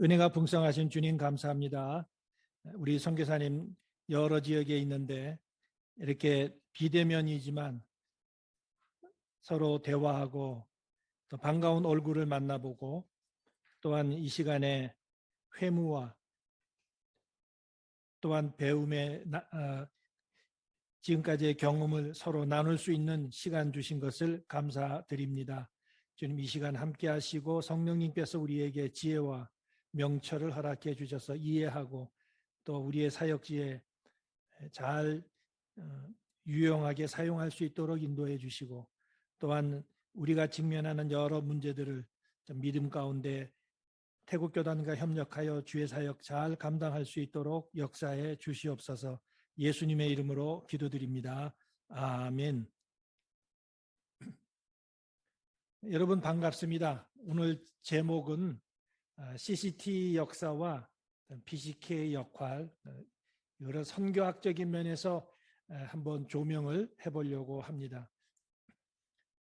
은혜가 풍성하신 주님 감사합니다. 우리 선교사님 여러 지역에 있는데 이렇게 비대면이지만 서로 대화하고 또 반가운 얼굴을 만나보고 또한 이 시간에 회무와 또한 배움의 지금까지의 경험을 서로 나눌 수 있는 시간 주신 것을 감사드립니다. 주님 이 시간 함께 하시고 성령님께서 우리에게 지혜와 명철을 허락해 주셔서 이해하고 또 우리의 사역지에 잘 유용하게 사용할 수 있도록 인도해 주시고 또한 우리가 직면하는 여러 문제들을 믿음 가운데 태국교단과 협력하여 주의 사역 잘 감당할 수 있도록 역사해 주시옵소서. 예수님의 이름으로 기도드립니다. 아멘. 여러분 반갑습니다. 오늘 제목은 CCT 역사와 PCK 역할, 여러 선교학적인 면에서 한번 조명을 해보려고 합니다.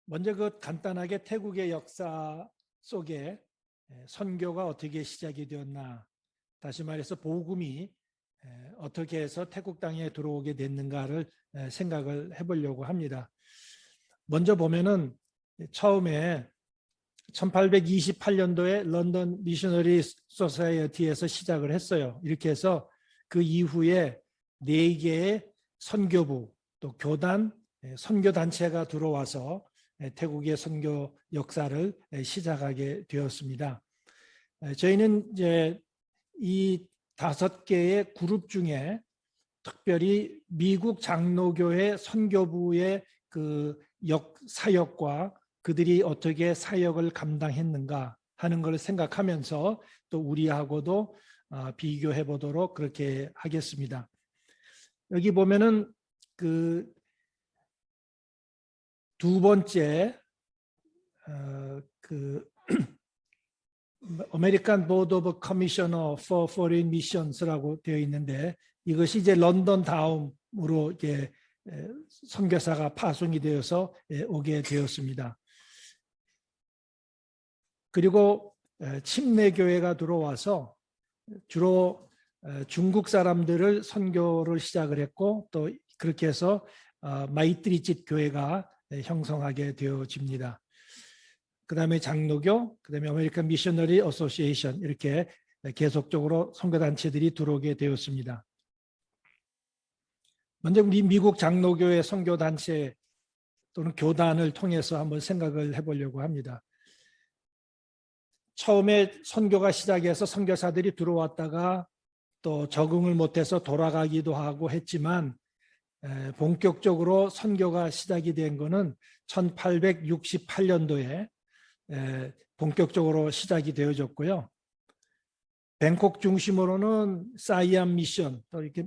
먼저 간단하게 태국의 역사 속에 선교가 어떻게 시작이 되었나, 다시 말해서 복음이 어떻게 해서 태국 땅에 들어오게 됐는가를 생각을 해보려고 합니다. 먼저 보면은 처음에 1828년도에 런던 미셔너리 소사이어티에서 시작을 했어요. 이렇게 해서 그 이후에 4개의 선교부 또 교단, 선교단체가 들어와서 태국의 선교 역사를 시작하게 되었습니다. 저희는 이제 이 5개의 그룹 중에 특별히 미국 장로교회 선교부의 그 사역과 그들이 어떻게 사역을 감당했는가 하는 것을 생각하면서 또 우리하고도 비교해 보도록 그렇게 하겠습니다. 여기 보면은 그 두 번째 American Board of Commissioner for Foreign Missions라고 되어 있는데 이것이 이제 런던 다음으로 이제 선교사가 파송이 되어서 오게 되었습니다. 그리고 침례교회가 들어와서 주로 중국 사람들을 선교를 시작을 했고 또 그렇게 해서 마이트리짓 교회가 형성하게 되어집니다. 그 다음에 장로교, 그 다음에 아메리칸 미셔너리 어소시에이션 이렇게 계속적으로 선교단체들이 들어오게 되었습니다. 먼저 우리 미국 장로교회 선교단체 또는 교단을 통해서 한번 생각을 해보려고 합니다. 처음에 선교가 시작해서 선교사들이 들어왔다가 또 적응을 못해서 돌아가기도 하고 했지만 본격적으로 선교가 시작이 된 것은 1868년도에 본격적으로 시작이 되어졌고요. 뱅콕 중심으로는 사이암 미션, 또 이렇게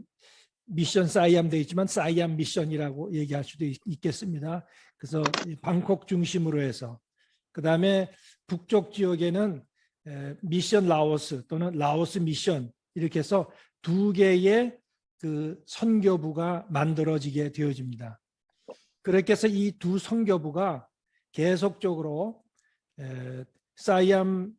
미션 사이암 되어 있지만 사이암 미션이라고 얘기할 수도 있겠습니다. 그래서 방콕 중심으로 해서 그 다음에 북쪽 지역에는 미션 라오스 또는 라오스 미션 이렇게 해서 2개의 그 선교부가 만들어지게 되어집니다. 그렇게 해서 이 2 선교부가 계속적으로 사이암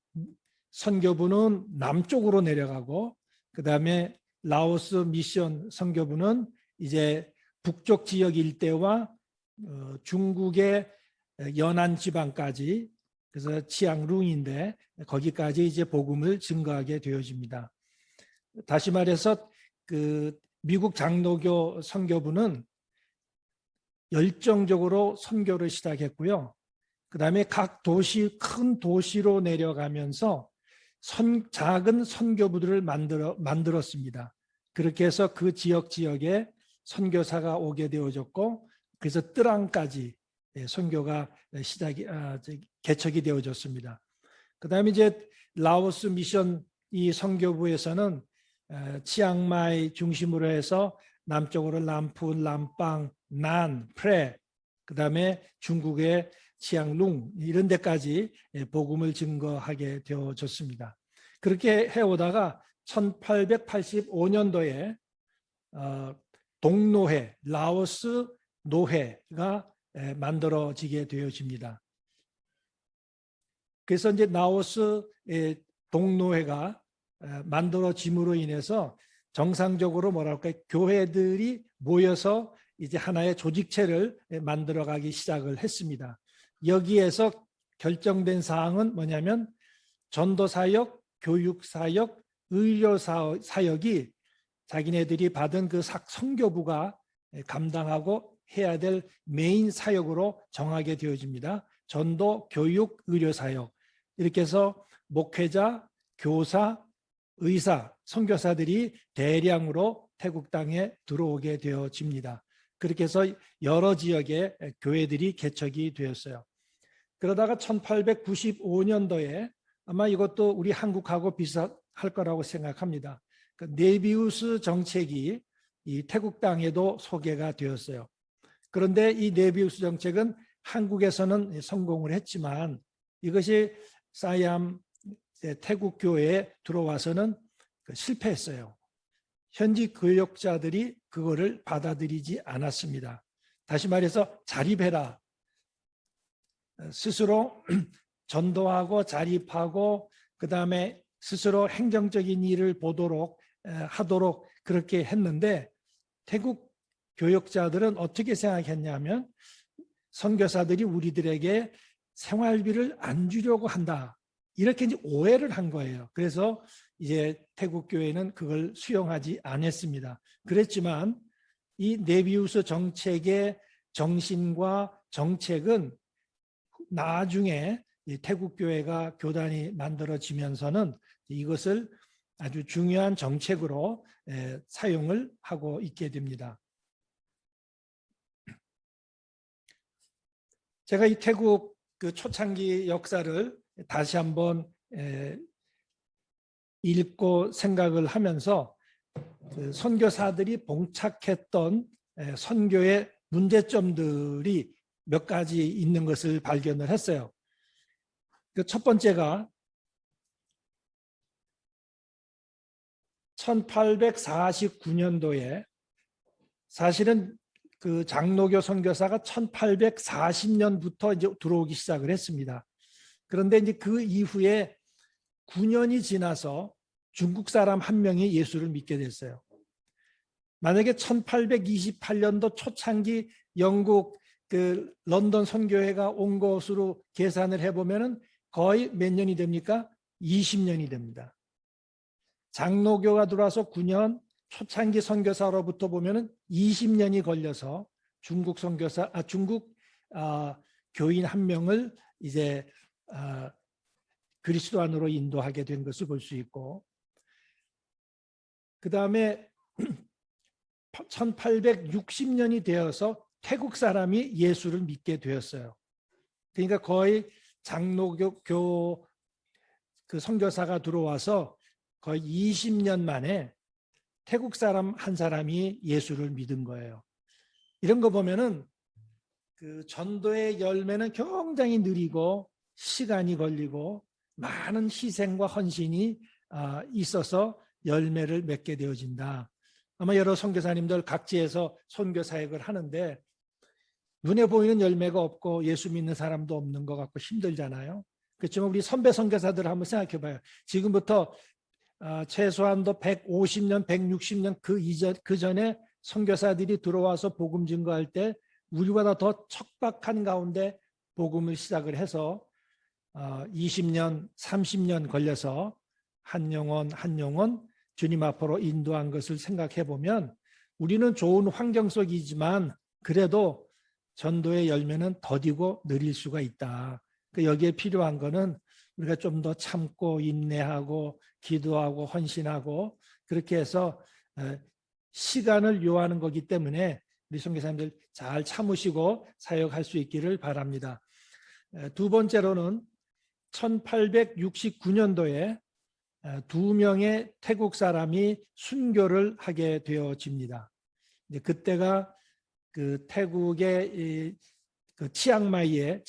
선교부는 남쪽으로 내려가고 그 다음에 라오스 미션 선교부는 이제 북쪽 지역 일대와 중국의 연안 지방까지 그래서 치앙룽인데 거기까지 이제 복음을 증거하게 되어집니다. 다시 말해서 그 미국 장로교 선교부는 열정적으로 선교를 시작했고요. 그 다음에 각 도시, 큰 도시로 내려가면서 작은 선교부들을 만들었습니다. 그렇게 해서 그 지역에 선교사가 오게 되어졌고 그래서 뜨랑까지 선교가 개척이 되어졌습니다. 그 다음에 이제 라오스 미션 이 선교부에서는 치앙마이 중심으로 해서 남쪽으로 람푼, 람빵, 난, 프레, 그 다음에 중국의 치앙룽 이런 데까지 복음을 증거하게 되어졌습니다. 그렇게 해오다가 1885년도에 동노회, 라오스 노회가 만들어지게 되어집니다. 그래서 이제 라오스의 동노회가 만들어짐으로 인해서 정상적으로 뭐랄까 교회들이 모여서 이제 하나의 조직체를 만들어가기 시작을 했습니다. 여기에서 결정된 사항은 뭐냐면 전도사역, 교육사역, 의료사역이 자기네들이 받은 그 선교부가 감당하고 해야 될 메인 사역으로 정하게 되어집니다. 전도, 교육, 의료사역. 이렇게 해서 목회자, 교사, 의사, 선교사들이 대량으로 태국 땅에 들어오게 되어집니다. 그렇게 해서 여러 지역의 교회들이 개척이 되었어요. 그러다가 1895년도에 아마 이것도 우리 한국하고 비슷할 거라고 생각합니다. 그 네비우스 정책이 이 태국 땅에도 소개가 되었어요. 그런데 이 네비우스 정책은 한국에서는 성공을 했지만 이것이 사이암 태국 교회에 들어와서는 실패했어요. 현지 교역자들이 그거를 받아들이지 않았습니다. 다시 말해서 자립해라. 스스로 전도하고 자립하고 그다음에 스스로 행정적인 일을 하도록 그렇게 했는데 태국 교역자들은 어떻게 생각했냐면 선교사들이 우리들에게 생활비를 안 주려고 한다. 이렇게 이제 오해를 한 거예요. 그래서 이제 태국 교회는 그걸 수용하지 않았습니다. 그랬지만 이 네비우스 정책의 정신과 정책은 나중에 태국 교회가 교단이 만들어지면서는 이것을 아주 중요한 정책으로 사용을 하고 있게 됩니다. 제가 이 태국 그 초창기 역사를 다시 한번 읽고 생각을 하면서 그 선교사들이 봉착했던 선교의 문제점들이 몇 가지 있는 것을 발견을 했어요. 그 첫 번째가 1849년도에 사실은 그 장로교 선교사가 1840년부터 이제 들어오기 시작을 했습니다. 그런데 이제 그 이후에 9년이 지나서 중국 사람 한 명이 예수를 믿게 됐어요. 만약에 1828년도 초창기 영국 그 런던 선교회가 온 것으로 계산을 해보면은 거의 몇 년이 됩니까? 20년이 됩니다. 장로교가 들어와서 9년, 초창기 선교사로부터 보면은 20년이 걸려서 중국 교인 한 명을 이제 그리스도 안으로 인도하게 된 것을 볼 수 있고, 그 다음에 1860년이 되어서 태국 사람이 예수를 믿게 되었어요. 그러니까 거의 장로교 그 선교사가 들어와서 거의 20년 만에 태국 사람 한 사람이 예수를 믿은 거예요. 이런 거 보면은 그 전도의 열매는 굉장히 느리고 시간이 걸리고 많은 희생과 헌신이 있어서 열매를 맺게 되어진다. 아마 여러 선교사님들 각지에서 선교 사역을 하는데 눈에 보이는 열매가 없고 예수 믿는 사람도 없는 것 같고 힘들잖아요. 그렇지만 우리 선배 선교사들 한번 생각해 봐요. 지금부터 최소한도 150년, 160년 그 전에 선교사들이 들어와서 복음 증거할 때 우리보다 더 척박한 가운데 복음을 시작을 해서 20년, 30년 걸려서 한 영혼 한 영혼 주님 앞으로 인도한 것을 생각해 보면 우리는 좋은 환경 속이지만 그래도 전도의 열매는 더디고 느릴 수가 있다. 여기에 필요한 거는 우리가 좀 더 참고 인내하고 기도하고 헌신하고 그렇게 해서 시간을 요하는 거기 때문에 우리 선교사님들 잘 참으시고 사역할 수 있기를 바랍니다. 두 번째로는 1869년도에 2명의 태국 사람이 순교를 하게 되어집니다. 그때가 그 태국의 그 치앙마이에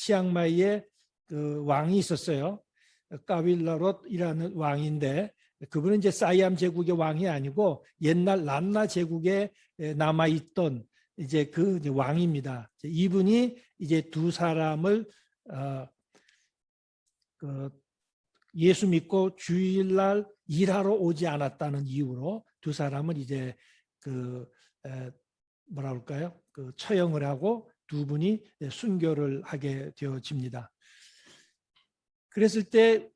그 왕이 있었어요. 까윌라롯이라는 왕인데 그분은 이제 사이암 제국의 왕이 아니고 옛날 란나 제국에 남아 있던 이제 그 왕입니다. 이분이 이제 두 사람을 예수 믿고 주일날 일하러 오지 않았다는 이유로 두 사람은 이제 뭐라 그럴까요? 처형을 하고 두 분이 순교를 하게 되어집니다. 그랬을 때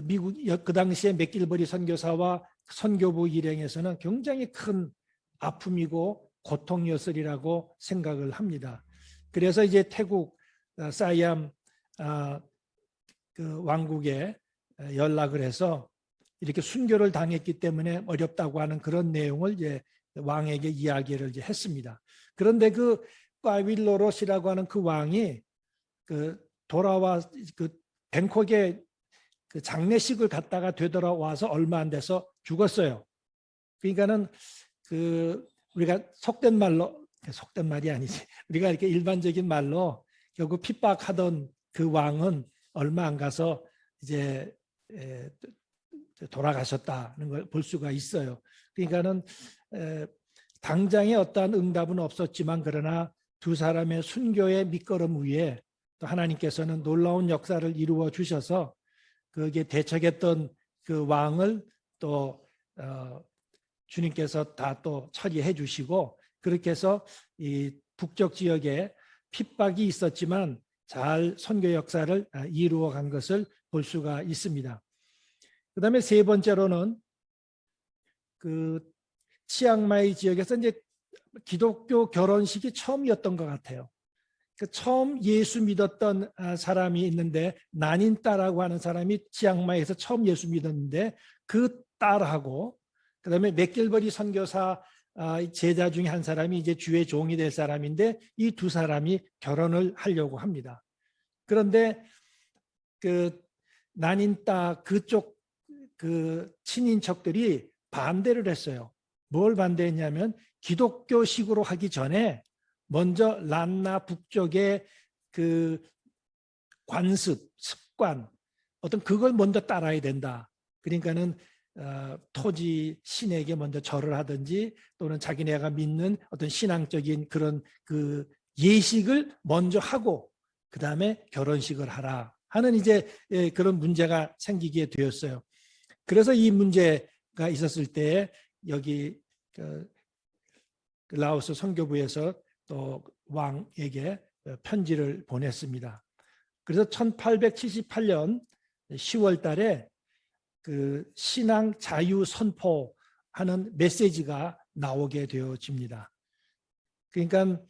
미국 그 당시에 맥길버리 선교사와 선교부 일행에서는 굉장히 큰 아픔이고 고통이었으리라고 생각을 합니다. 그래서 이제 태국 사이암 그 왕국에 연락을 해서 이렇게 순교를 당했기 때문에 어렵다고 하는 그런 내용을 이제 왕에게 이야기를 이제 했습니다. 그런데 그 과윌로롯이라고 하는 그 왕이 돌아와 뱅콕에 장례식을 갔다가 되돌아와서 얼마 안 돼서 죽었어요. 그러니까는 우리가 속된 말이 아니지. 우리가 이렇게 일반적인 말로 결국 핍박하던 그 왕은 얼마 안 가서 이제 돌아가셨다는 걸 볼 수가 있어요. 그러니까는 당장에 어떠한 응답은 없었지만 그러나 두 사람의 순교의 밑거름 위에 또 하나님께서는 놀라운 역사를 이루어 주셔서 거기에 대척했던 그 왕을 또 주님께서 다 또 처리해 주시고 그렇게 해서 이 북쪽 지역에 핍박이 있었지만 잘 선교 역사를 이루어 간 것을 볼 수가 있습니다. 그 다음에 세 번째로는 치앙마이 지역에서 이제 기독교 결혼식이 처음이었던 것 같아요. 처음 예수 믿었던 사람이 있는데 나닌따라고 하는 사람이 치앙마이에서 처음 예수 믿었는데 그 딸하고 그다음에 맥길버리 선교사 제자 중에 한 사람이 이제 주의 종이 될 사람인데 이 두 사람이 결혼을 하려고 합니다. 그런데 나닌따 그쪽 친인척들이 반대를 했어요. 뭘 반대했냐면 기독교식으로 하기 전에 먼저 란나 북쪽의 관습, 습관 어떤 그걸 먼저 따라야 된다. 그러니까는 토지 신에게 먼저 절을 하든지 또는 자기네가 믿는 어떤 신앙적인 그런 예식을 먼저 하고 그 다음에 결혼식을 하라 하는 이제 그런 문제가 생기게 되었어요. 그래서 이 문제가 있었을 때 여기 라오스 선교부에서 또 왕에게 편지를 보냈습니다. 그래서 1878년 10월 달에 신앙 자유 선포하는 메시지가 나오게 되어집니다. 그러니까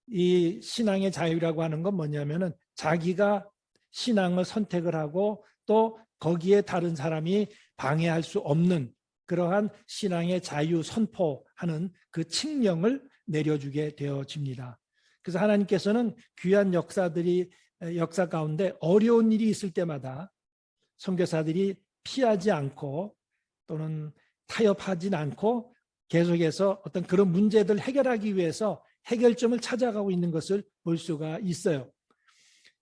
이 신앙의 자유라고 하는 건 뭐냐면은 자기가 신앙을 선택을 하고 또 거기에 다른 사람이 방해할 수 없는 그러한 신앙의 자유 선포하는 그 칙령을 내려주게 되어집니다. 그래서 하나님께서는 귀한 역사 가운데 어려운 일이 있을 때마다 선교사들이 피하지 않고 또는 타협하진 않고 계속해서 어떤 그런 문제들을 해결하기 위해서 해결점을 찾아가고 있는 것을 볼 수가 있어요.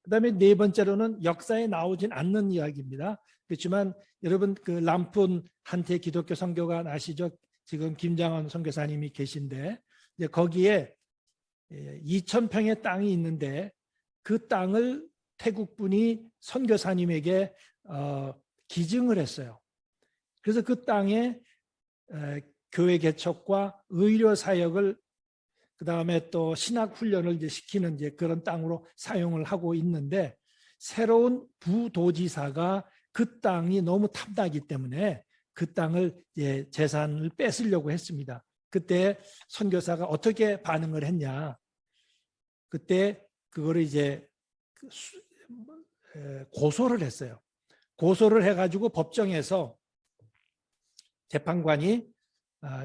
그 다음에 네 번째로는 역사에 나오진 않는 이야기입니다. 그렇지만 여러분 람푼 한테 기독교 선교관 아시죠? 지금 김장원 선교사님이 계신데 이제 거기에 2,000평의 땅이 있는데 그 땅을 태국 분이 선교사님에게 기증을 했어요. 그래서 그 땅에 교회 개척과 의료 사역을 그 다음에 또 신학 훈련을 이제 시키는 이제 그런 땅으로 사용을 하고 있는데 새로운 부도지사가 그 땅이 너무 탐나기 때문에 그 땅을 이제 재산을 뺏으려고 했습니다. 그때 선교사가 어떻게 반응을 했냐? 그때 그거를 이제 고소를 했어요. 고소를 해가지고 법정에서 재판관이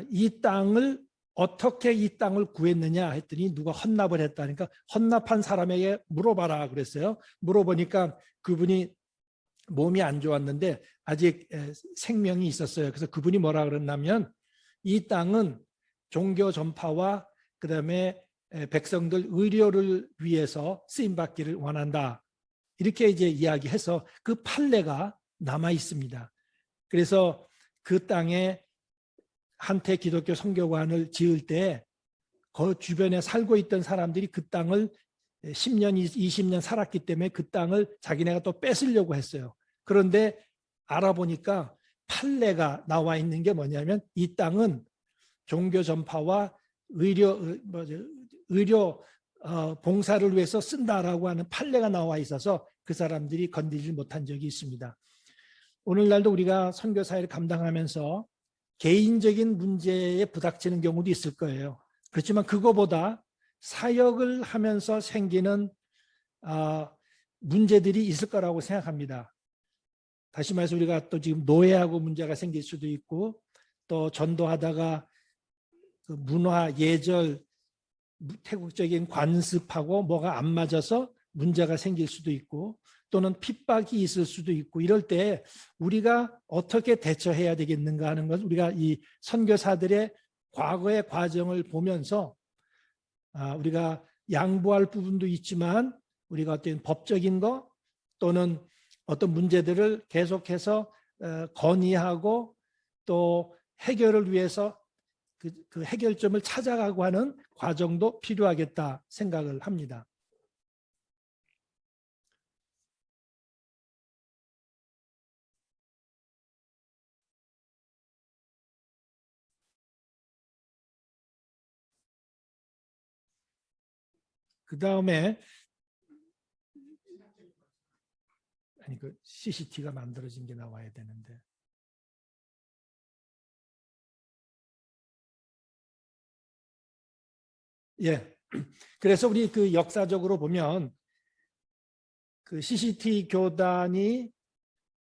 이 땅을 어떻게 이 땅을 구했느냐 했더니 누가 헌납을 했다니까 헌납한 사람에게 물어봐라 그랬어요. 물어보니까 그분이 몸이 안 좋았는데 아직 생명이 있었어요. 그래서 그분이 뭐라 그랬냐면 이 땅은 종교 전파와 그다음에 백성들 의료를 위해서 쓰임받기를 원한다. 이렇게 이제 이야기해서 그 판례가 남아 있습니다. 그래서 그 땅에 한태 기독교 선교관을 지을 때 그 주변에 살고 있던 사람들이 그 땅을 10년, 20년 살았기 때문에 그 땅을 자기네가 또 뺏으려고 했어요. 그런데 알아보니까 판례가 나와 있는 게 뭐냐면 이 땅은 종교 전파와 의료 봉사를 위해서 쓴다라고 하는 판례가 나와 있어서 그 사람들이 건드리지 못한 적이 있습니다. 오늘날도 우리가 선교 사회를 감당하면서 개인적인 문제에 부닥치는 경우도 있을 거예요. 그렇지만 그거보다 사역을 하면서 생기는 문제들이 있을 거라고 생각합니다. 다시 말해서 우리가 또 지금 노예하고 문제가 생길 수도 있고, 또 전도하다가 그 문화, 예절, 태국적인 관습하고 뭐가 안 맞아서 문제가 생길 수도 있고, 또는 핍박이 있을 수도 있고, 이럴 때 우리가 어떻게 대처해야 되겠는가 하는 것, 우리가 이 선교사들의 과거의 과정을 보면서 우리가 양보할 부분도 있지만 우리가 어떤 법적인 거 또는 어떤 문제들을 계속해서 건의하고 또 해결을 위해서 그 해결점을 찾아가고 하는 과정도 필요하겠다 생각을 합니다. 그 다음에 그 CCT가 만들어진 게 나와야 되는데. 예. 그래서 우리 그 역사적으로 보면 그 CCT 교단이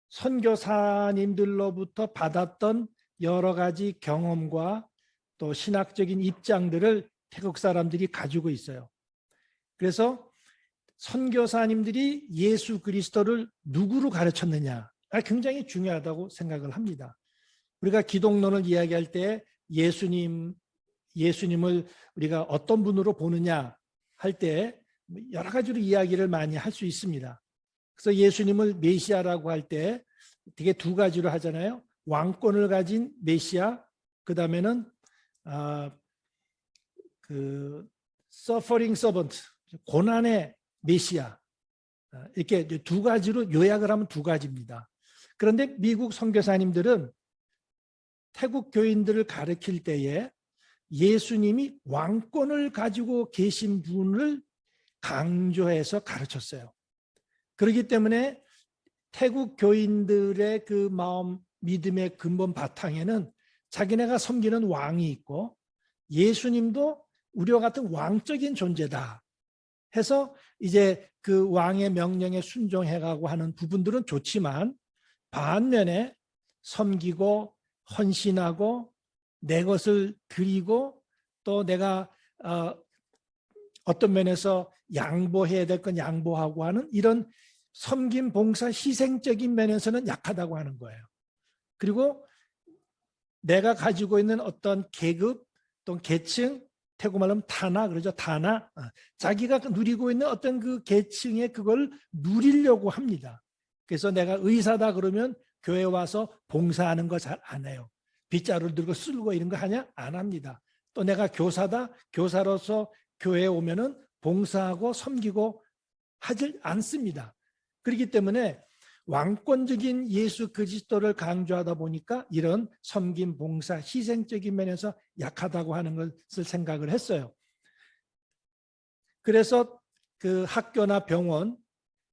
선교사님들로부터 받았던 여러 가지 경험과 또 신학적인 입장들을 태국 사람들이 가지고 있어요. 그래서 선교사님들이 예수 그리스도를 누구로 가르쳤느냐 굉장히 중요하다고 생각을 합니다. 우리가 기독론을 이야기할 때 예수님을 우리가 어떤 분으로 보느냐 할 때 여러 가지로 이야기를 많이 할 수 있습니다. 그래서 예수님을 메시아라고 할 때 되게 두 가지로 하잖아요. 왕권을 가진 메시아, 그 다음에는 그 suffering servant, 고난의 메시아, 이렇게 두 가지로 요약을 하면 두 가지입니다. 그런데 미국 선교사님들은 태국 교인들을 가르칠 때에 예수님이 왕권을 가지고 계신 분을 강조해서 가르쳤어요. 그렇기 때문에 태국 교인들의 그 마음, 믿음의 근본 바탕에는 자기네가 섬기는 왕이 있고 예수님도 우리와 같은 왕적인 존재다 해서 이제 그 왕의 명령에 순종해가고 하는 부분들은 좋지만 반면에 섬기고 헌신하고 내 것을 드리고 또 내가 어떤 면에서 양보해야 될 건 양보하고 하는 이런 섬김, 봉사, 희생적인 면에서는 약하다고 하는 거예요. 그리고 내가 가지고 있는 어떤 계급 또는 계층, 태국말로 하면 타나 그러죠. 타나. 자기가 누리고 있는 어떤 그 계층의 그걸 누리려고 합니다. 그래서 내가 의사다 그러면 교회 와서 봉사하는 거 잘 안 해요. 빗자루를 들고 쓸고 이런 거 하냐? 안 합니다. 또 내가 교사다. 교사로서 교회에 오면은 봉사하고 섬기고 하질 않습니다. 그렇기 때문에 왕권적인 예수 그리스도를 강조하다 보니까 이런 섬김, 봉사, 희생적인 면에서 약하다고 하는 것을 생각을 했어요. 그래서 그 학교나 병원,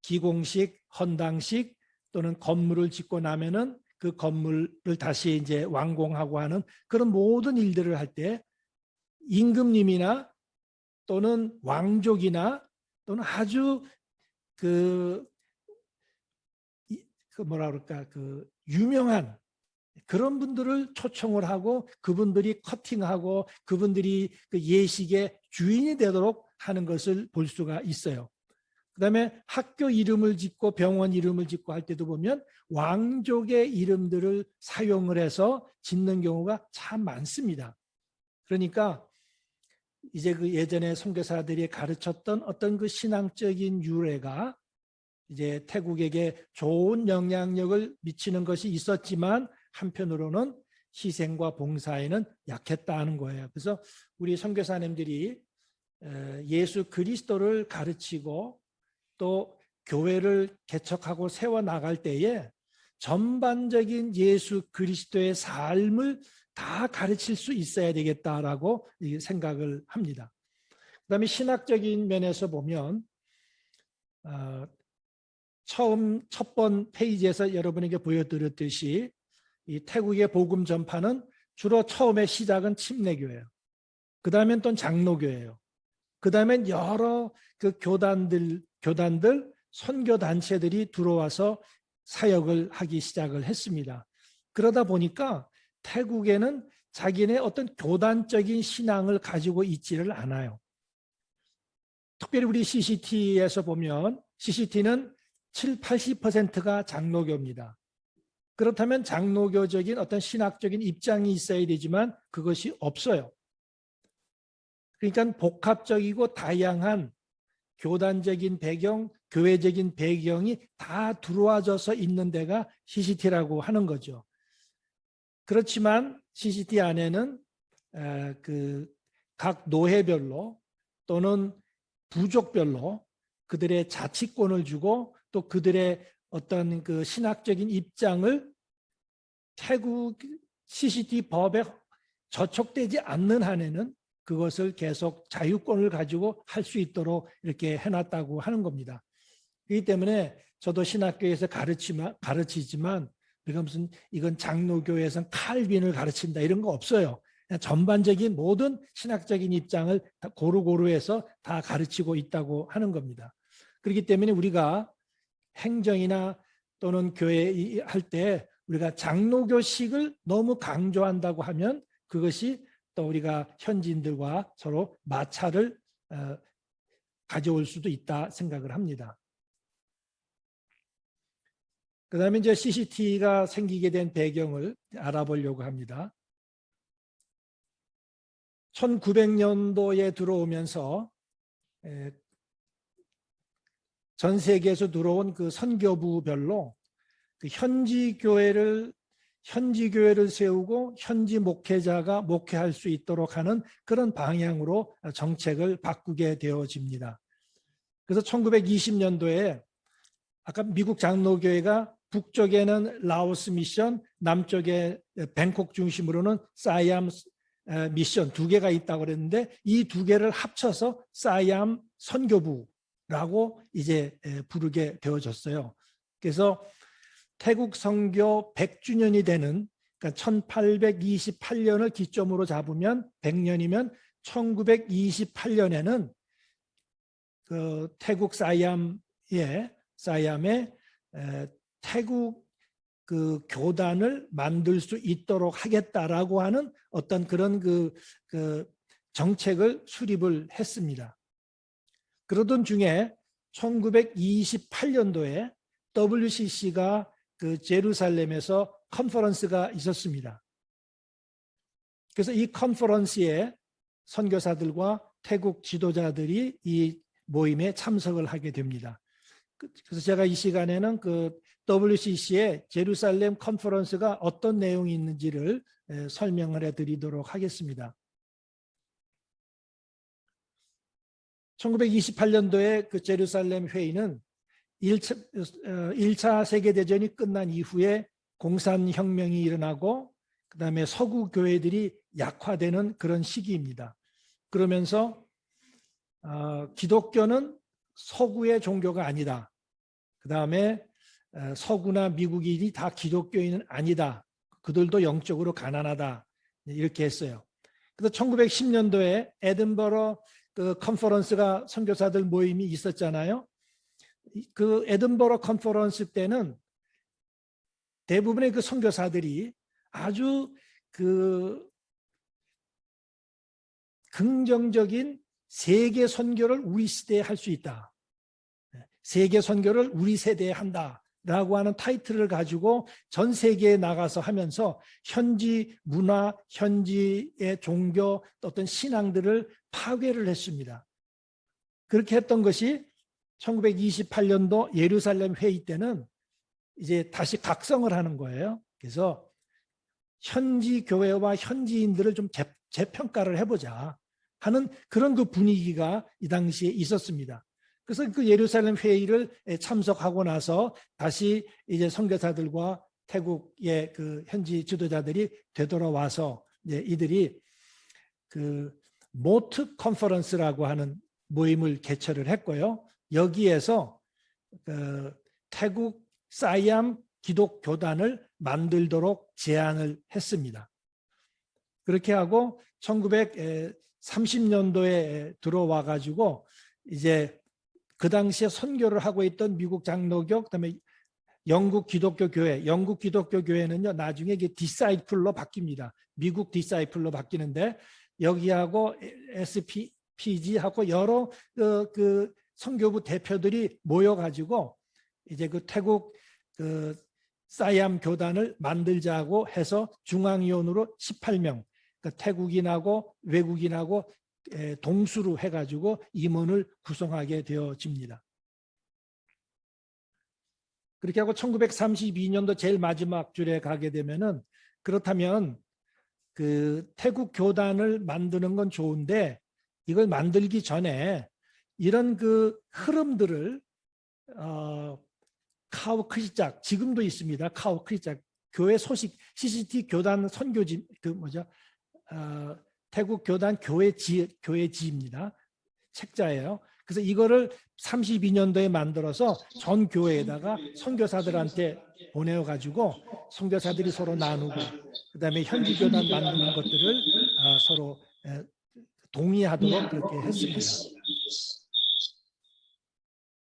기공식, 헌당식 또는 건물을 짓고 나면은 그 건물을 다시 이제 완공하고 하는 그런 모든 일들을 할 때 임금님이나 또는 왕족이나 또는 아주 그 뭐라 그럴까 그 유명한 그런 분들을 초청을 하고 그분들이 커팅하고 그분들이 그 예식의 주인이 되도록 하는 것을 볼 수가 있어요. 그다음에 학교 이름을 짓고 병원 이름을 짓고 할 때도 보면 왕족의 이름들을 사용을 해서 짓는 경우가 참 많습니다. 그러니까 이제 그 예전에 선교사들이 가르쳤던 어떤 그 신앙적인 유래가 이제 태국에게 좋은 영향력을 미치는 것이 있었지만 한편으로는 희생과 봉사에는 약했다는 거예요. 그래서 우리 선교사님들이 예수 그리스도를 가르치고 또 교회를 개척하고 세워나갈 때에 전반적인 예수 그리스도의 삶을 다 가르칠 수 있어야 되겠다라고 생각을 합니다. 그다음에 신학적인 면에서 보면 처음 첫 번 페이지에서 여러분에게 보여드렸듯이 이 태국의 복음 전파는 주로 처음에 시작은 침례교예요. 그 다음엔 또 장로교예요. 그 다음엔 여러 그 교단들, 선교단체들이 들어와서 사역을 하기 시작을 했습니다. 그러다 보니까 태국에는 자기네 어떤 교단적인 신앙을 가지고 있지를 않아요. 특별히 우리 CCT에서 보면 CCT는 80%가 장로교입니다. 그렇다면 장로교적인 어떤 신학적인 입장이 있어야 되지만 그것이 없어요. 그러니까 복합적이고 다양한 교단적인 배경, 교회적인 배경이 다 들어와져서 있는 데가 CCT라고 하는 거죠. 그렇지만 CCT 안에는 각 노회별로 또는 부족별로 그들의 자치권을 주고 또 그들의 어떤 그 신학적인 입장을 태국 CCT 법에 저촉되지 않는 한에는 그것을 계속 자유권을 가지고 할 수 있도록 이렇게 해놨다고 하는 겁니다. 그렇기 때문에 저도 신학교에서 가르치지만 우리가 무슨 이건 장로교에서는 칼빈을 가르친다 이런 거 없어요. 그냥 전반적인 모든 신학적인 입장을 다 고루고루해서 다 가르치고 있다고 하는 겁니다. 그렇기 때문에 우리가 행정이나 또는 교회 할 때 우리가 장로교식을 너무 강조한다고 하면 그것이 또 우리가 현지인들과 서로 마찰을 가져올 수도 있다 생각을 합니다. 그 다음에 이제 CCT가 생기게 된 배경을 알아보려고 합니다. 1900년도에 들어오면서 전 세계에서 들어온 그 선교부별로 그 현지 교회를 세우고 현지 목회자가 목회할 수 있도록 하는 그런 방향으로 정책을 바꾸게 되어집니다. 그래서 1920년도에 아까 미국 장로교회가 북쪽에는 라오스 미션, 남쪽에 뱅콕 중심으로는 사이암 미션 두 개가 있다고 그랬는데 이 두 개를 합쳐서 사이암 선교부라고 이제 부르게 되어졌어요. 그래서 태국 선교 100주년이 되는 그러니까 1828년을 기점으로 잡으면 100년이면 1928년에는 그 태국 사이암의 태국 그 교단을 만들 수 있도록 하겠다라고 하는 어떤 그런 그 정책을 수립을 했습니다. 그러던 중에 1928년도에 WCC가 그 제루살렘에서 컨퍼런스가 있었습니다. 그래서 이 컨퍼런스에 선교사들과 태국 지도자들이 이 모임에 참석을 하게 됩니다. 그래서 제가 이 시간에는 그 WCC의 제루살렘 컨퍼런스가 어떤 내용이 있는지를 설명을 해드리도록 하겠습니다. 1928년도에 그 제루살렘 회의는 1차 세계대전이 끝난 이후에 공산혁명이 일어나고 그 다음에 서구 교회들이 약화되는 그런 시기입니다. 그러면서 기독교는 서구의 종교가 아니다. 그 다음에 서구나 미국인이 다 기독교인은 아니다. 그들도 영적으로 가난하다. 이렇게 했어요. 그래서 1910년도에 에든버러 그 컨퍼런스가 선교사들 모임이 있었잖아요. 그 에든버러 컨퍼런스 때는 대부분의 그 선교사들이 아주 그 긍정적인 세계 선교를 우리 시대에 할 수 있다. 세계 선교를 우리 세대에 한다라고 하는 타이틀을 가지고 전 세계에 나가서 하면서 현지 문화, 현지의 종교, 어떤 신앙들을 파괴를 했습니다. 그렇게 했던 것이 1928년도 예루살렘 회의 때는 이제 다시 각성을 하는 거예요. 그래서 현지 교회와 현지인들을 좀 재평가를 해보자 하는 그런 그 분위기가 이 당시에 있었습니다. 그래서 그 예루살렘 회의를 참석하고 나서 다시 이제 선교사들과 태국의 그 현지 지도자들이 되돌아와서 이제 이들이 그 모트 컨퍼런스라고 하는 모임을 개최를 했고요. 여기에서 그 태국 사이암 기독교단을 만들도록 제안을 했습니다. 그렇게 하고 1930년도에 들어와 가지고 이제 그 당시에 선교를 하고 있던 미국 장로교, 그다음에 영국 기독교 교회, 영국 기독교 교회는요 나중에 이게 디사이플로 바뀝니다. 미국 디사이플로 바뀌는데 여기하고 SPG하고 여러 그 선교부 대표들이 모여가지고 이제 그 태국 그 사이암 교단을 만들자고 해서 중앙위원으로 18명, 그러니까 태국인하고 외국인하고 동수로 해가지고 임원을 구성하게 되어집니다. 그렇게 하고 1932년도 제일 마지막 줄에 가게 되면은 그렇다면 그 태국 교단을 만드는 건 좋은데 이걸 만들기 전에 이런 그 흐름들을 카오크리짝 지금도 있습니다. 카오크리짝 교회 소식 CCT 교단 선교지 그 뭐죠? 태국 교단 교회지입니다. 책자예요. 그래서 이거를 32년도에 만들어서 전 교회에다가 선교사들한테 보내가지고 선교사들이 서로 나누고 그다음에 현지 교단 만드는 것들을 서로 동의하도록 그렇게 했습니다.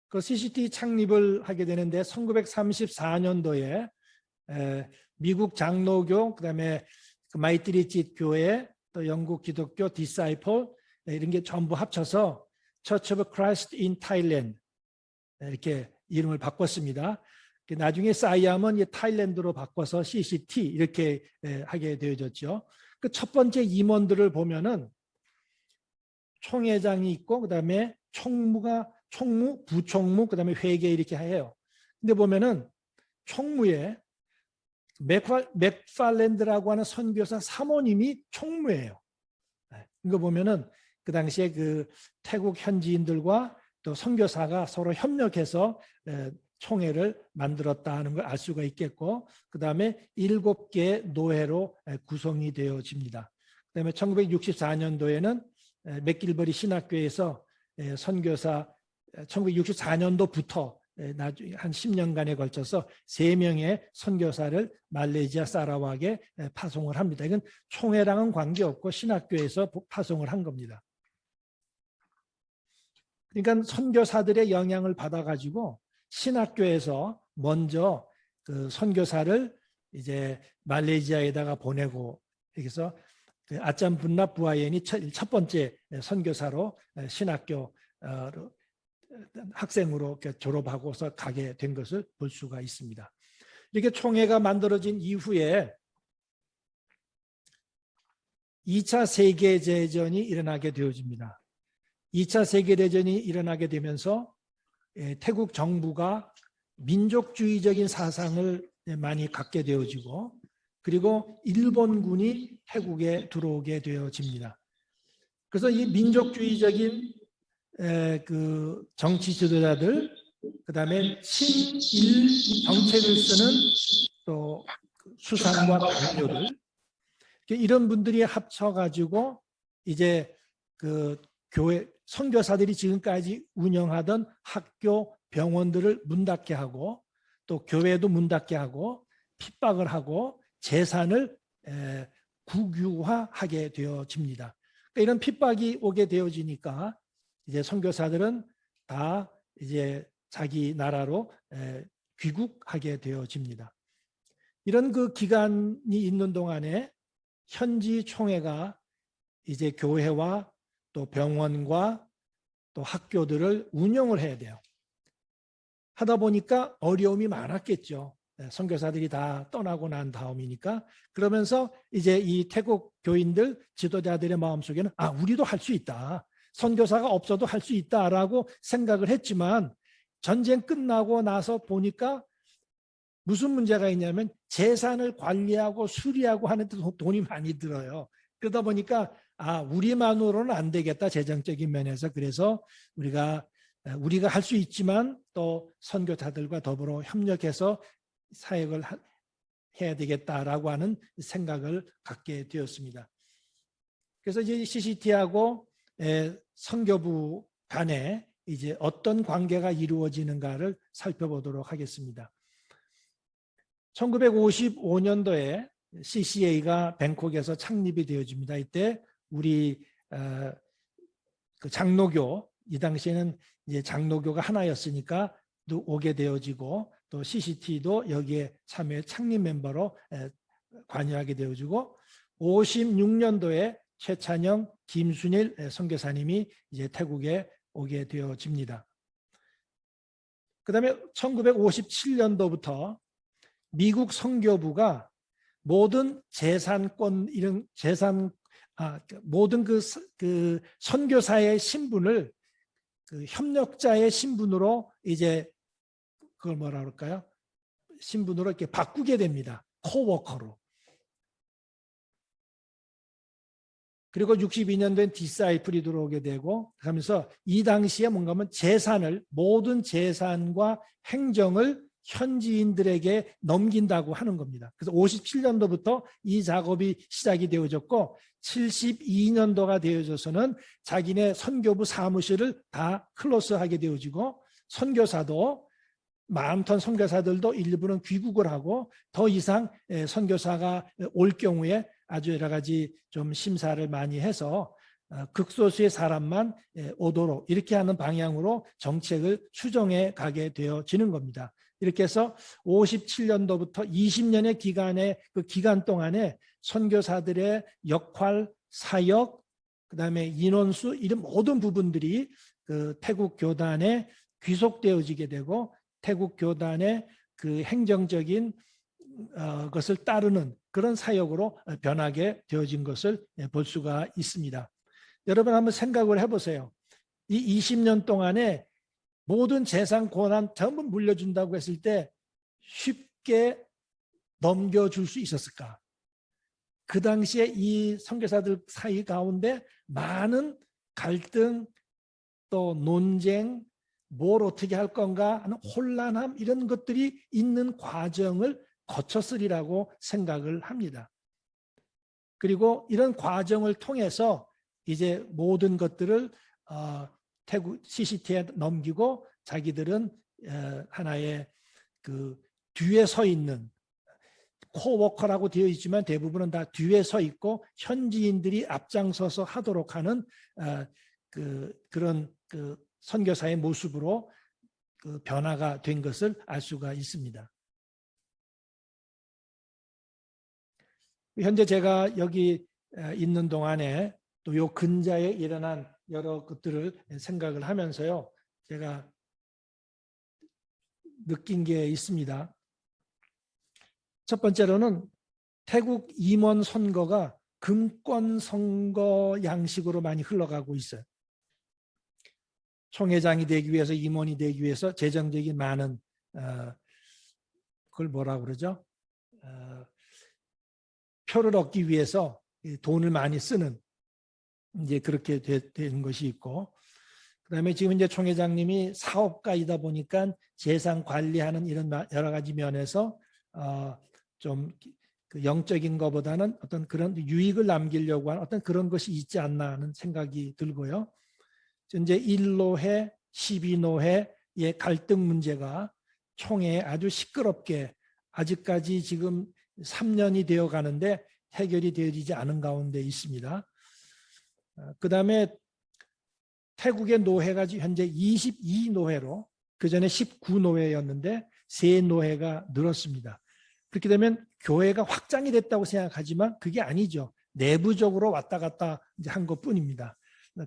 그 CCT 창립을 하게 되는데 1934년도에 미국 장로교 그다음에 마이트리짓 교회 또 영국 기독교 디사이플 이런 게 전부 합쳐서 Church of Christ in Thailand 이렇게 이름을 바꿨습니다. 나중에 사이암은 타일랜드로 바꿔서 CCT 이렇게 하게 되어졌죠. 그 첫 번째 임원들을 보면은 총회장이 있고 그다음에 총무, 부총무, 그다음에 회계 이렇게 해요. 근데 보면은 총무에 맥팔랜드라고 하는 선교사 사모님이 총무예요. 이거 보면은 그 당시에 그 태국 현지인들과 또 선교사가 서로 협력해서 총회를 만들었다 하는 걸 알 수가 있겠고 그다음에 7개의 노회로 구성이 되어집니다. 그다음에 1964년도에는 맥길버리 신학교에서 선교사 1964년도부터 나중에 한 10년간에 걸쳐서 3명의 선교사를 말레이시아 사라왁에 파송을 합니다. 이건 총회랑은 관계없고 신학교에서 파송을 한 겁니다. 그러니까 선교사들의 영향을 받아가지고 신학교에서 먼저 그 선교사를 이제 말레이시아에다가 보내고 그래서 아짬 분납 부아옌이 첫 번째 선교사로 신학교 학생으로 졸업하고서 가게 된 것을 볼 수가 있습니다. 이렇게 총회가 만들어진 이후에 2차 세계대전이 일어나게 되어집니다. 2차 세계대전이 일어나게 되면서 태국 정부가 민족주의적인 사상을 많이 갖게 되어지고 그리고 일본군이 태국에 들어오게 되어집니다. 그래서 이 민족주의적인 그 정치 지도자들, 그다음에 친일 정책을 쓰는 또 수상과 당뇨들 이런 분들이 합쳐가지고 이제 그 교회 선교사들이 지금까지 운영하던 학교, 병원들을 문 닫게 하고 또 교회도 문 닫게 하고 핍박을 하고 재산을 국유화하게 되어집니다. 그러니까 이런 핍박이 오게 되어지니까 이제 선교사들은 다 이제 자기 나라로 귀국하게 되어집니다. 이런 그 기간이 있는 동안에 현지 총회가 이제 교회와 또 병원과 또 학교들을 운영을 해야 돼요. 하다 보니까 어려움이 많았겠죠. 선교사들이 다 떠나고 난 다음이니까. 그러면서 이제 이 태국 교인들 지도자들의 마음속에는 우리도 할 수 있다. 선교사가 없어도 할 수 있다라고 생각을 했지만 전쟁 끝나고 나서 보니까 무슨 문제가 있냐면 재산을 관리하고 수리하고 하는 데 돈이 많이 들어요. 그러다 보니까 우리만으로는 안 되겠다 재정적인 면에서. 그래서 우리가 할 수 있지만 또 선교사들과 더불어 협력해서 사역을 해야 되겠다라고 하는 생각을 갖게 되었습니다. 그래서 이제 CCT하고 선교부 간에 이제 어떤 관계가 이루어지는가를 살펴보도록 하겠습니다. 1955년도에 CCA가 뱅콕에서 창립이 되어집니다. 이때 우리 그 장로교, 이 당시에는 이제 장로교가 하나였으니까 또 오게 되어지고, 또 CCT도 여기에 참여 창립 멤버로 관여하게 되어지고, 56년도에 최찬영, 김순일 선교사님이 이제 태국에 오게 되어집니다. 그다음에 1957년도부터 미국 선교부가 모든 재산권 이런 모든 그 선교사의 신분을 그 협력자의 신분으로 이제 그걸 뭐라 그럴까요? 신분으로 이렇게 바꾸게 됩니다. 코워커로. 그리고 62년도엔 디사이플이 들어오게 되고, 그러면서 이 당시에 뭔가 하면 모든 재산과 행정을 현지인들에게 넘긴다고 하는 겁니다. 그래서 57년도부터 이 작업이 시작이 되어졌고, 72년도가 되어져서는 자기네 선교부 사무실을 다 클로스하게 되어지고, 선교사도 많던 선교사들도 일부는 귀국을 하고, 더 이상 선교사가 올 경우에 아주 여러 가지 좀 심사를 많이 해서 극소수의 사람만 오도록 이렇게 하는 방향으로 정책을 수정해 가게 되어지는 겁니다. 이렇게 해서 57년도부터 20년의 그 기간 동안에 선교사들의 역할, 사역, 그다음에 인원수 이런 모든 부분들이 그 태국 교단에 귀속되어지게 되고, 태국 교단의 그 행정적인 것을 따르는 그런 사역으로 변하게 되어진 것을 볼 수가 있습니다. 여러분 한번 생각을 해보세요. 이 20년 동안에 모든 재산 권한 전부 물려준다고 했을 때 쉽게 넘겨줄 수 있었을까? 그 당시에 이 선교사들 사이 가운데 많은 갈등, 또 논쟁, 뭘 어떻게 할 건가 하는 혼란함, 이런 것들이 있는 과정을 거쳤으리라고 생각을 합니다. 그리고 이런 과정을 통해서 이제 모든 것들을 태국 CCT에 넘기고, 자기들은 하나의 그 뒤에 서 있는 코워커라고 되어 있지만 대부분은 다 뒤에 서 있고 현지인들이 앞장서서 하도록 하는 그런 선교사의 모습으로 그 변화가 된 것을 알 수가 있습니다. 현재 제가 여기 있는 동안에 또 요 근자에 일어난 여러 것들을 생각을 하면서요, 제가 느낀 게 있습니다. 첫 번째로는 태국 임원 선거가 금권 선거 양식으로 많이 흘러가고 있어요. 총회장이 되기 위해서, 임원이 되기 위해서 재정적인 많은 그걸 뭐라고 그러죠? 표를 얻기 위해서 돈을 많이 쓰는 이제 그렇게 된 것이 있고, 그다음에 지금 이제 총회장님이 사업가이다 보니까 재산 관리하는 이런 여러 가지 면에서 좀 그 영적인 것보다는 어떤 그런 유익을 남기려고 하는 어떤 그런 것이 있지 않나 하는 생각이 들고요. 현재 1노회, 12노회의 갈등 문제가 총회에 아주 시끄럽게 아직까지 지금 3년이 되어 가는데 해결이 되어지지 않은 가운데 있습니다. 그다음에 태국의 노회가 현재 22노회로, 그전에 19노회였는데 3노회가 늘었습니다. 그렇게 되면 교회가 확장이 됐다고 생각하지만 그게 아니죠. 내부적으로 왔다 갔다 한 것뿐입니다.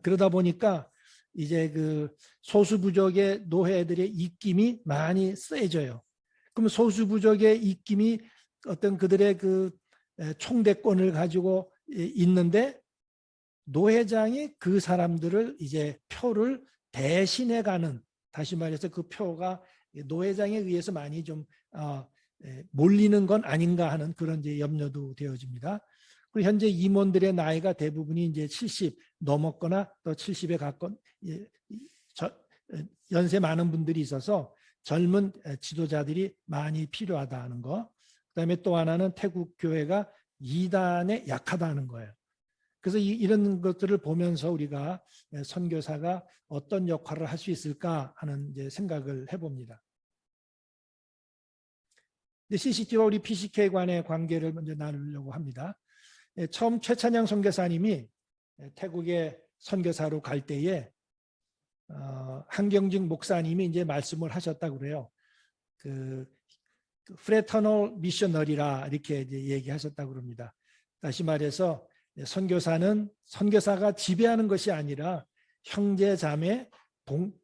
그러다 보니까 이제 그 소수부족의 노회들의 입김이 많이 세져요. 그럼 소수부족의 입김이 어떤 그들의 그 총대권을 가지고 있는데, 노회장이 그 사람들을 이제 표를 대신해 가는, 다시 말해서 그 표가 노회장에 의해서 많이 좀 몰리는 건 아닌가 하는 그런 이제 염려도 되어집니다. 그리고 현재 임원들의 나이가 대부분이 이제 70 넘었거나 또 70에 가까운 연세 많은 분들이 있어서 젊은 지도자들이 많이 필요하다는 거. 그다음에 또 하나는 태국 교회가 이단에 약하다는 거예요. 그래서 이런 것들을 보면서 우리가 선교사가 어떤 역할을 할 수 있을까 하는 이제 생각을 해봅니다. CCT와 우리 PCK 간의 관계를 먼저 나누려고 합니다. 처음 최찬양 선교사님이 태국에 선교사로 갈 때에 한경직 목사님이 이제 말씀을 하셨다고 그래요. 그 프레터널 미셔너리라 이렇게 이제 얘기하셨다고 그럽니다. 다시 말해서 선교사는 선교사가 지배하는 것이 아니라 형제 자매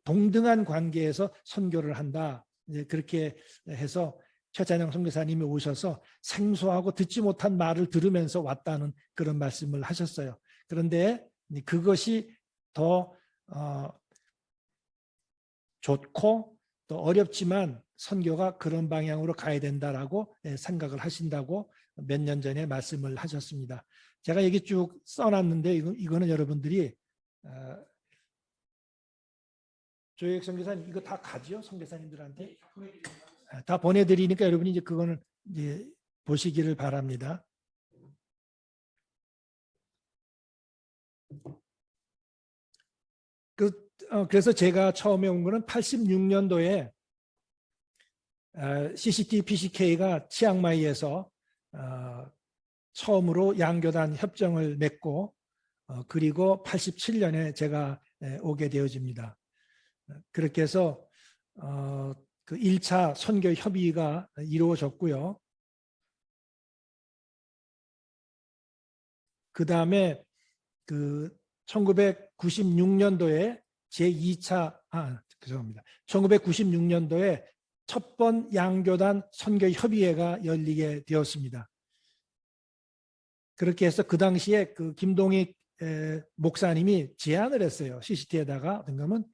동등한 관계에서 선교를 한다. 이제 그렇게 해서 최찬양 선교사님이 오셔서 생소하고 듣지 못한 말을 들으면서 왔다는 그런 말씀을 하셨어요. 그런데 그것이 더 좋고 또 어렵지만 선교가 그런 방향으로 가야 된다라고 생각을 하신다고 몇 년 전에 말씀을 하셨습니다. 제가 여기 쭉 써놨는데 이거는 여러분들이 조혁 선교사님 이거 다 가지요? 선교사님들한테 다 보내드리니까 여러분이 이제 그거는 이제 보시기를 바랍니다. 그래서 제가 처음에 온 거는 86년도에 CCT, PCK가 치앙마이에서 처음으로 양교단 협정을 맺고 그리고 87년에 제가 오게 되어집니다. 그렇게 해서 그 1차 선교 협의가 이루어졌고요. 그 다음에 그 1996년도에 제2차 죄송합니다. 1996년도에 첫 번 양교단 선교 협의회가 열리게 되었습니다. 그렇게 해서 그 당시에 그 김동익 목사님이 제안을 했어요. CCT에다가 어떤 거면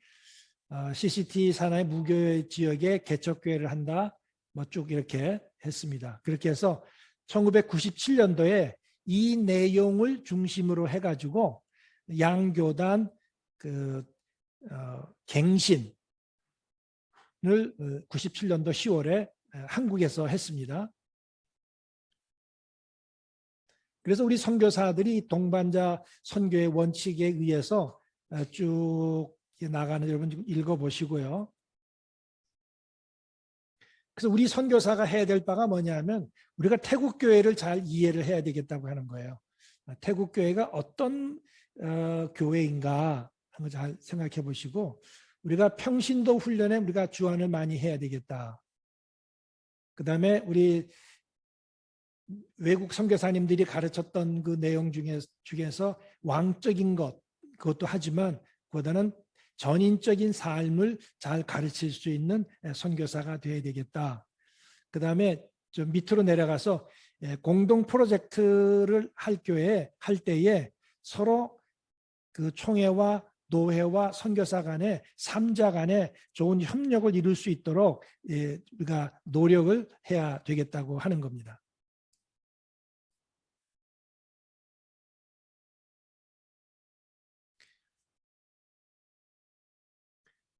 CCT 산하의 무교회 지역에 개척교회를 한다. 뭐 쭉 이렇게 했습니다. 그렇게 해서 1997년도에 이 내용을 중심으로 해가지고 양교단 그 갱신을 97년도 10월에 한국에서 했습니다. 그래서 우리 선교사들이 동반자 선교의 원칙에 의해서 쭉 나가는 여러분 좀 읽어보시고요. 그래서 우리 선교사가 해야 될 바가 뭐냐면 우리가 태국 교회를 잘 이해를 해야 되겠다고 하는 거예요. 태국 교회가 어떤 교회인가 하는 걸 잘 생각해 보시고 우리가 평신도 훈련에 우리가 주안을 많이 해야 되겠다. 그 다음에 우리 외국 선교사님들이 가르쳤던 그 내용 중에서 왕적인 것 그것도 하지만 그보다는 전인적인 삶을 잘 가르칠 수 있는 선교사가 되어야 되겠다. 그 다음에 좀 밑으로 내려가서 공동 프로젝트를 할 때에 서로 그 총회와 노회와 선교사 간에 3자 간에 좋은 협력을 이룰 수 있도록 우리가 노력을 해야 되겠다고 하는 겁니다.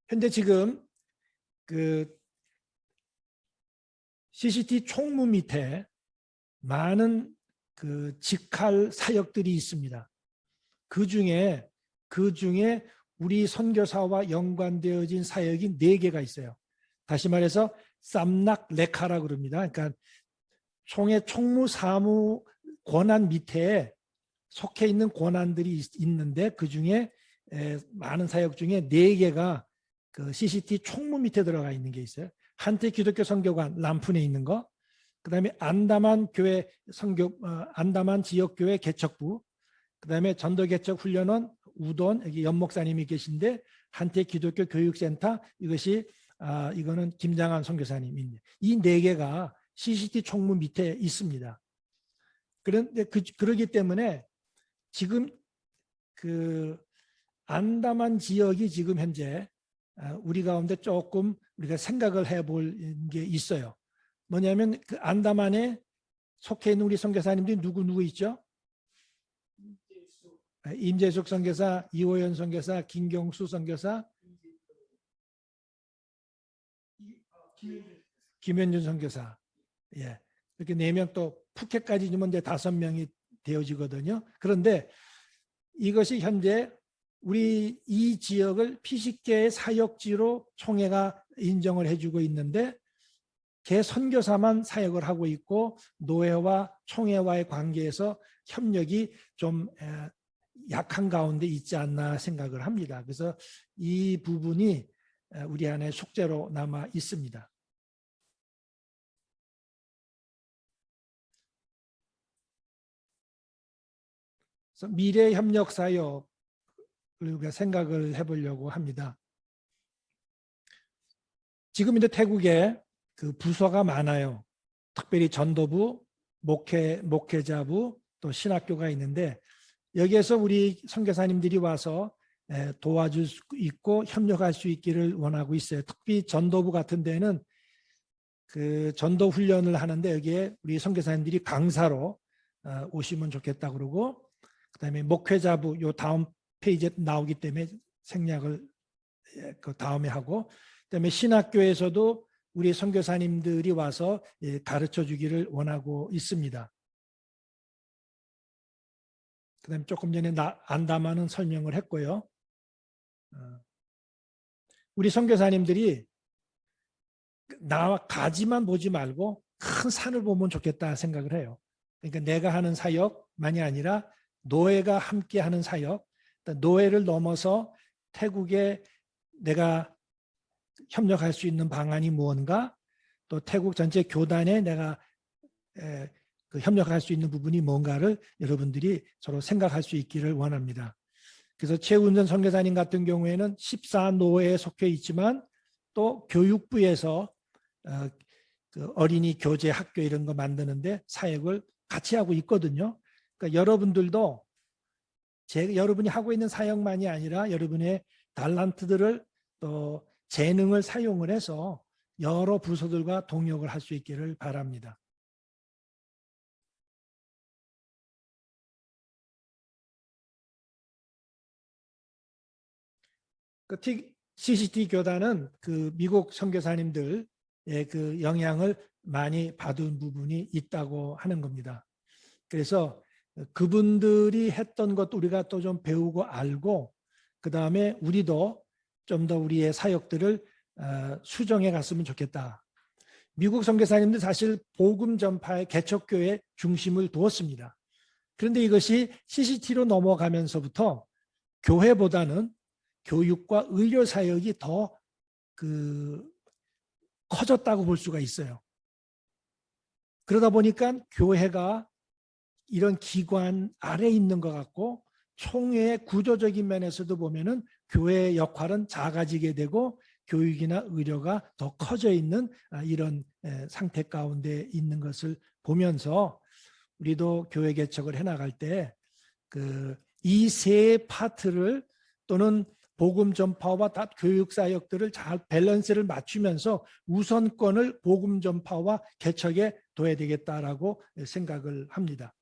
현재 지금 그 CCT 총무 밑에 많은 그 직할 사역들이 있습니다. 그 중에 우리 선교사와 연관되어진 사역이 4개가 있어요. 다시 말해서 쌈낙 레카라고 그럽니다. 그러니까 총회 총무 사무 권한 밑에 속해 있는 권한들이 있는데 그 중에 많은 사역 중에 4개가 그 CCT 총무 밑에 들어가 있는 게 있어요. 한태 기독교 선교관 람푼에 있는 거, 그다음에 안다만 교회 안다만 지역교회 개척부, 그다음에 전도개척훈련원 우돈 여기 연 목사님이 계신데 한태 기독교 교육센터 이거는 김장한 선교사님입니다. 이 4개가 CCT 총무 밑에 있습니다. 그런데 그러기 때문에 지금 그 안다만 지역이 지금 현재 우리 가운데 조금 우리가 생각을 해볼 게 있어요. 뭐냐면 그 안다만에 속해 있는 우리 선교사님들이 누구 있죠? 임재숙 선교사, 이호연 선교사, 김경수 선교사, 김현준 선교사. 예. 이렇게 4명 또 푸켓까지 주면 이제 5명이 되어지거든요. 그런데 이것이 현재 우리 이 지역을 피식계의 사역지로 총회가 인정을 해주고 있는데 개 선교사만 사역을 하고 있고 노회와 총회와의 관계에서 협력이 좀 약한 가운데 있지 않나 생각을 합니다. 그래서 이 부분이 우리 안에 숙제로 남아 있습니다. 그래서 미래 협력 사역을 우리가 생각을 해보려고 합니다. 지금 이제 태국에 그 부서가 많아요. 특별히 전도부, 목회자부, 또 신학교가 있는데 여기에서 우리 선교사님들이 와서 도와줄 수 있고 협력할 수 있기를 원하고 있어요. 특히 전도부 같은 데는 그 전도 훈련을 하는데 여기에 우리 선교사님들이 강사로 오시면 좋겠다 그러고 그다음에 목회자부 요 다음 페이지에 나오기 때문에 생략을 그 다음에 하고 그다음에 신학교에서도 우리 선교사님들이 와서 가르쳐 주기를 원하고 있습니다. 그다음에 조금 전에 안다마는 설명을 했고요. 우리 선교사님들이 나와 가지만 보지 말고 큰 산을 보면 좋겠다 생각을 해요. 그러니까 내가 하는 사역만이 아니라 노예가 함께 하는 사역, 노예를 넘어서 태국에 내가 협력할 수 있는 방안이 무언가, 또 태국 전체 교단에 내가 그 협력할 수 있는 부분이 뭔가를 여러분들이 서로 생각할 수 있기를 원합니다. 그래서 최운전 선교사님 같은 경우에는 14노회에 속해 있지만 또 교육부에서 그 어린이 교재 학교 이런 거 만드는데 사역을 같이 하고 있거든요. 그러니까 여러분들도 여러분이 하고 있는 사역만이 아니라 여러분의 달란트들을 또 재능을 사용을 해서 여러 부서들과 동역을 할 수 있기를 바랍니다. 그 CCT 교단은 그 미국 선교사님들의 그 영향을 많이 받은 부분이 있다고 하는 겁니다. 그래서 그분들이 했던 것도 우리가 또 좀 배우고 알고 그 다음에 우리도 좀 더 우리의 사역들을 수정해 갔으면 좋겠다. 미국 선교사님들 사실 복음 전파의 개척교회 중심을 두었습니다. 그런데 이것이 CCT로 넘어가면서부터 교회보다는 교육과 의료 사역이 더 커졌다고 볼 수가 있어요. 그러다 보니까 교회가 이런 기관 아래에 있는 것 같고 총회의 구조적인 면에서도 보면은 교회의 역할은 작아지게 되고 교육이나 의료가 더 커져 있는 이런 상태 가운데 있는 것을 보면서 우리도 교회 개척을 해나갈 때 이 세 파트를 또는 복음 전파와 교육 사역들을 잘 밸런스를 맞추면서 우선권을 복음 전파와 개척에 둬야 되겠다라고 생각을 합니다.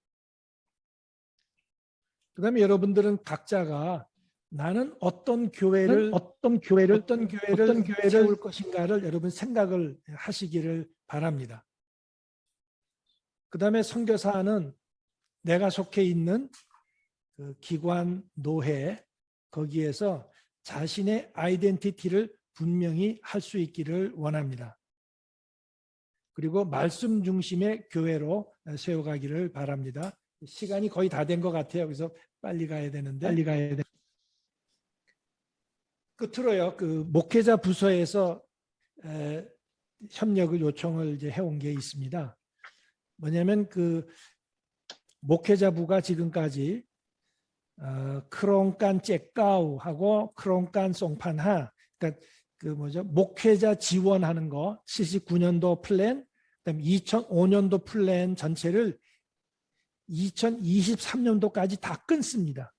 그다음에 여러분들은 각자가 나는 어떤 교회를 세울 것인가를 여러분 생각을 하시기를 바랍니다. 그다음에 선교사는 내가 속해 있는 그 기관 노회 거기에서 자신의 아이덴티티를 분명히 할 수 있기를 원합니다. 그리고 말씀 중심의 교회로 세워가기를 바랍니다. 시간이 거의 다 된 것 같아요. 그래서 빨리 가야 되는데. 끝으로요. 그 목회자 부서에서 협력을 요청을 이제 해온 게 있습니다. 뭐냐면 그 목회자부가 지금까지 크롱깐 째까우하고 크롱깐 송판하, 그러니까 목회자 지원하는 거 79년도 플랜, 그다음 2005년도 플랜 전체를 2023년도까지 다 끊습니다.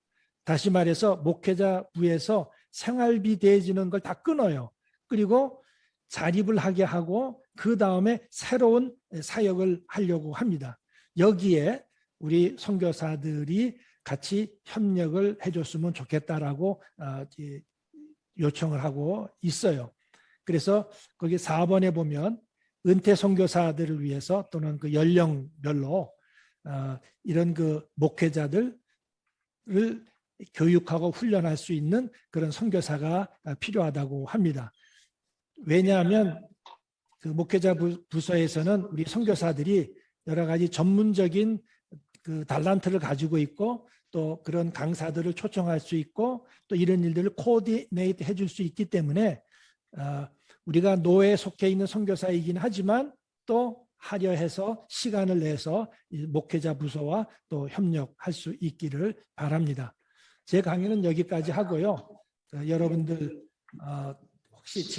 다시 말해서 목회자부에서 생활비 대주는 걸 다 끊어요. 그리고 자립을 하게 하고 그 다음에 새로운 사역을 하려고 합니다. 여기에 우리 선교사들이 같이 협력을 해줬으면 좋겠다라고 요청을 하고 있어요. 그래서 거기 4번에 보면 은퇴 선교사들을 위해서 또는 그 연령별로 이런 그 목회자들을 교육하고 훈련할 수 있는 그런 선교사가 필요하다고 합니다. 왜냐하면 그 목회자 부서에서는 우리 선교사들이 여러 가지 전문적인 그 달란트를 가지고 있고 또 그런 강사들을 초청할 수 있고 또 이런 일들을 코디네이트 해줄 수 있기 때문에 우리가 노회에 속해 있는 선교사이긴 하지만 또 하려 해서 시간을 내서 목회자 부서와 또 협력할 수 있기를 바랍니다. 제 강의는 여기까지 하고요. 여러분들 혹시